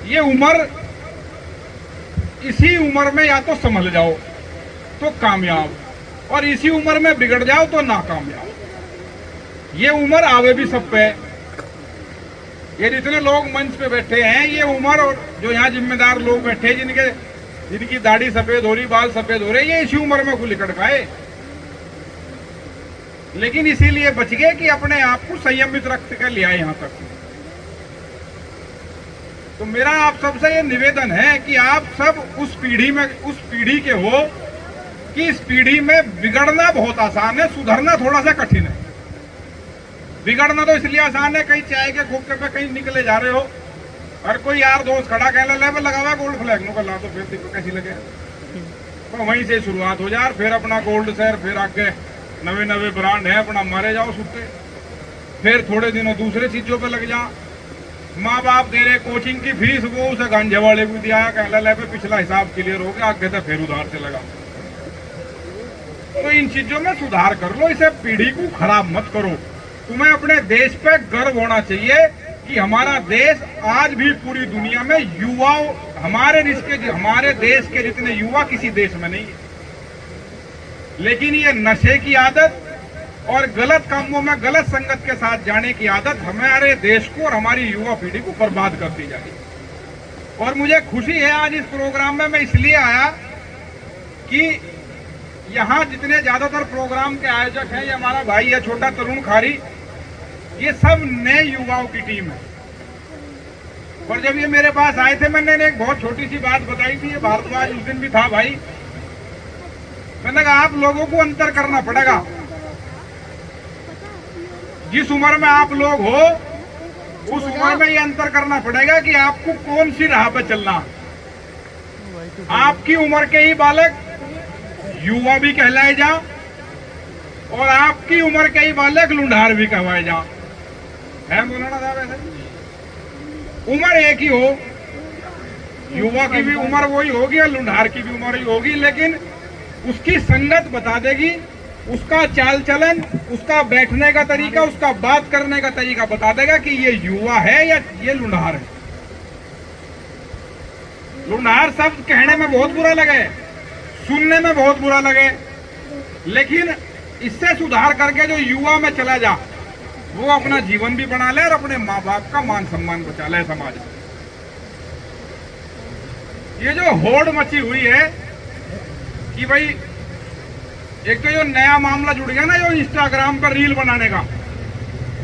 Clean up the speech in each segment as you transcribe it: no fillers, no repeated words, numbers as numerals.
ये उम्र, इसी उम्र में या तो संभल जाओ तो कामयाब, और इसी उम्र में बिगड़ जाओ तो नाकामयाब। ये उम्र आवे भी सब पे। ये जितने लोग मंच पे बैठे हैं, ये उम्र, और जो यहाँ जिम्मेदार लोग बैठे जिनकी दाढ़ी सफेद हो रही, बाल सफेद हो रहे, ये इसी उम्र में खुली कड़काए। लेकिन इसीलिए बच गए कि अपने आप को संयमित रख कर ले आए यहां तक। तो मेरा आप सबसे ये निवेदन है कि आप सब उस पीढ़ी के हो कि इस पीढ़ी में बिगड़ना बहुत आसान है, सुधरना थोड़ा सा कठिन है। बिगड़ना तो इसलिए आसान है, कहीं चाय के खोखे पे कहीं निकले जा रहे हो और कोई यार दोस्त खड़ा कहने लेवल लगा हुआ गोल्ड फ्लैग नो कर ला, तो फिर देखो कैसी लगे। तो वहीं से शुरुआत हो जाए, फिर अपना गोल्ड शेयर, फिर आगे नवे नवे ब्रांड है अपना, मारे जाओ सुट्टे। फिर थोड़े दिनों दूसरे चीजों पे लग जा। माँ बाप दे रहे कोचिंग की फीस, वो उसे गांजे वाले को दिया, कहला ले पे पिछला हिसाब क्लियर हो गया, आगे तो फिर उधार से लगा। तो इन चीजों में सुधार कर लो, इसे पीढ़ी को खराब मत करो। तुम्हें अपने देश पे गर्व होना चाहिए कि हमारा देश आज भी पूरी दुनिया में युवाओं, हमारे देश के जितने युवा किसी देश में नहीं है। लेकिन ये नशे की आदत और गलत कामों में गलत संगत के साथ जाने की आदत हमारे देश को और हमारी युवा पीढ़ी को बर्बाद करती जा रही है। और मुझे खुशी है आज इस प्रोग्राम में मैं इसलिए आया कि यहाँ जितने ज्यादातर प्रोग्राम के आयोजक हैं, ये हमारा भाई है छोटा तरुण खारी, ये सब नए युवाओं की टीम है। और जब ये मेरे पास आए थे, मैंने एक बहुत छोटी सी बात बताई थी, ये भारद्वाज उस दिन भी था भाई। मैंने कहा आप लोगों को अंतर करना पड़ेगा। जिस उम्र में आप लोग हो उस उम्र में ये अंतर करना पड़ेगा कि आपको कौन सी राह पे चलना। आपकी उम्र के ही बालक युवा भी कहलाए जा और आपकी उम्र के ही बालक लुंढार भी कहवाए जा। है बोलना था वैसे उम्र एक ही हो, युवा की भी उम्र वही होगी और लुंढार की भी उम्र ही होगी, लेकिन उसकी संगत बता देगी, उसका चाल चलन, उसका बैठने का तरीका, उसका बात करने का तरीका बता देगा कि ये युवा है या ये लुंढार है। लुंढार शब्द कहने में बहुत बुरा लगे, सुनने में बहुत बुरा लगे, लेकिन इससे सुधार करके जो युवा में चला जा, वो अपना जीवन भी बना ले और अपने माँ बाप का मान सम्मान बचा ले समाज में। ये जो होड़ मची हुई है कि भाई एक तो जो नया मामला जुड़ गया ना, जो इंस्टाग्राम पर रील बनाने का,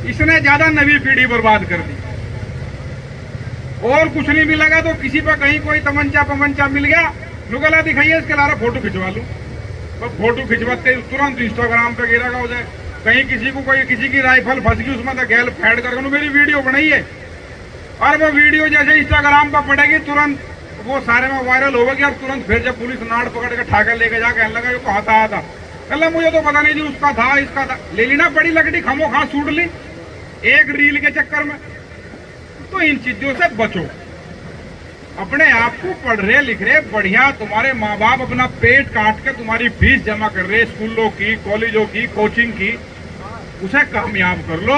इसने ज्यादा नवी पीढ़ी बर्बाद कर दी। और कुछ नहीं मिलेगा तो किसी पर कहीं कोई तमंचा मिल गया, नुगला दिखाइए इसके लारा फोटो खिंचवा लूं, तो फोटो खिंचवाते तुरंत इंस्टाग्राम पे गिरा हो जाए। कहीं किसी की राइफल फंस गई, उसमें तो गैल फैड कर मेरी वीडियो बनाइए, और वो वीडियो जैसे इंस्टाग्राम पर पड़ेगी तुरंत वो सारे में वायरल हो गया। और तुरंत फिर जब पुलिस नाड़ पकड़ के ठाकर लेके जा, कहने लगा ये कहाँ था आया था, कहला मुझे तो पता नहीं जी, उसका था इसका था, ले ली ना बड़ी लकड़ी खमो खा सूट ली एक रील के चक्कर में। तो इन चीजों से बचो, अपने आप को पढ़ रहे लिख रहे बढ़िया, तुम्हारे माँ बाप अपना पेट काट के तुम्हारी फीस जमा कर रहे स्कूलों की, कॉलेजों की, कोचिंग की, उसे कामयाब कर लो।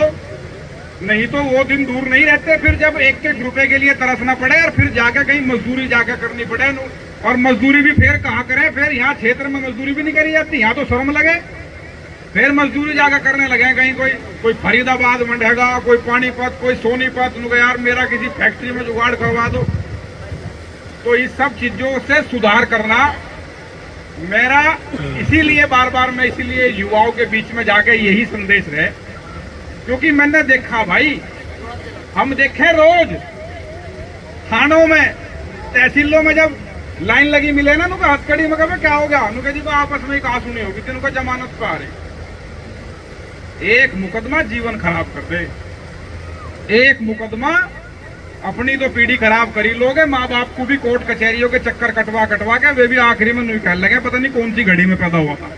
नहीं तो वो दिन दूर नहीं रहते फिर जब एक एक रुपए के लिए तरसना पड़े और फिर जाकर कहीं मजदूरी जाकर करनी पड़े। और मजदूरी भी फिर कहाँ करें, फिर यहाँ क्षेत्र में मजदूरी भी नहीं करी जाती, यहाँ तो शर्म लगे, फिर मजदूरी जाकर करने लगे कहीं कोई फरीदाबाद मंडेगा, कोई पानीपत, कोई सोनीपत, यार मेरा किसी फैक्ट्री में जुगाड़ करवा दो। तो इस सब चीजों से सुधार करना मेरा, इसीलिए बार बार मैं इसीलिए युवाओं के बीच में जाके यही संदेश रहे, क्योंकि मैंने देखा भाई, हम देखे रोज थानों में, तहसीलों में जब लाइन लगी मिले ना, उनका हथकड़ी में कहा क्या हो गया, उनके जी आपस में कहा सुनी होगी, तीनों का जमानत पे आ रही। एक मुकदमा जीवन खराब कर दे, एक मुकदमा अपनी तो पीढ़ी खराब करी लोगे, माँ बाप को भी कोर्ट कचहरियों के चक्कर कटवा के वे भी आखिरी में नहीं कह लगे पता नहीं कौन सी घड़ी में पैदा हुआ था।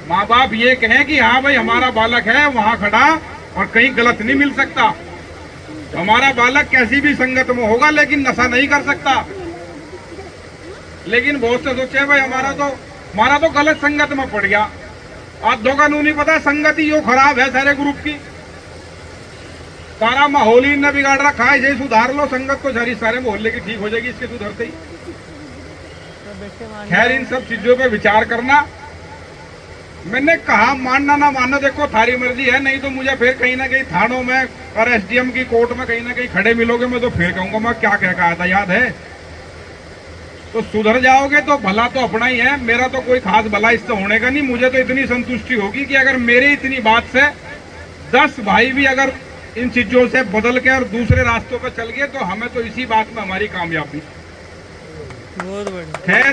माँ बाप ये कहें कि हाँ भाई हमारा बालक है वहां खड़ा और कहीं गलत नहीं मिल सकता, तो हमारा बालक कैसी भी संगत में होगा लेकिन नशा नहीं कर सकता। लेकिन बहुत से सोचे भाई हमारा तो गलत संगत में पड़ गया, आज धोखा नहीं पता संगत ही यो खराब है सारे ग्रुप की। सारा माहौल ही इनने बिगाड़ रखा है। ये सुधार लो संगत तो सारी सारे मोहल्ले की ठीक हो जाएगी इसके सुधरते ही। खैर इन सब चीजों पे विचार करना। मैंने कहा मानना ना मानना देखो थारी मर्जी है, नहीं तो मुझे फिर कहीं ना कहीं थानों में और एसडीएम की कोर्ट में कहीं ना कहीं खड़े मिलोगे, मैं तो फिर कहूंगा मैं क्या कह कहा था याद है। तो सुधर जाओगे तो भला तो अपना ही है, मेरा तो कोई खास भला इससे होने का नहीं। मुझे तो इतनी संतुष्टि होगी कि अगर मेरी इतनी बात से 10 भाई भी अगर इन चीजों से बदल के और दूसरे रास्तों पर चल गए तो हमें तो इसी बात में हमारी कामयाबी। बहुत बढ़िया। खैर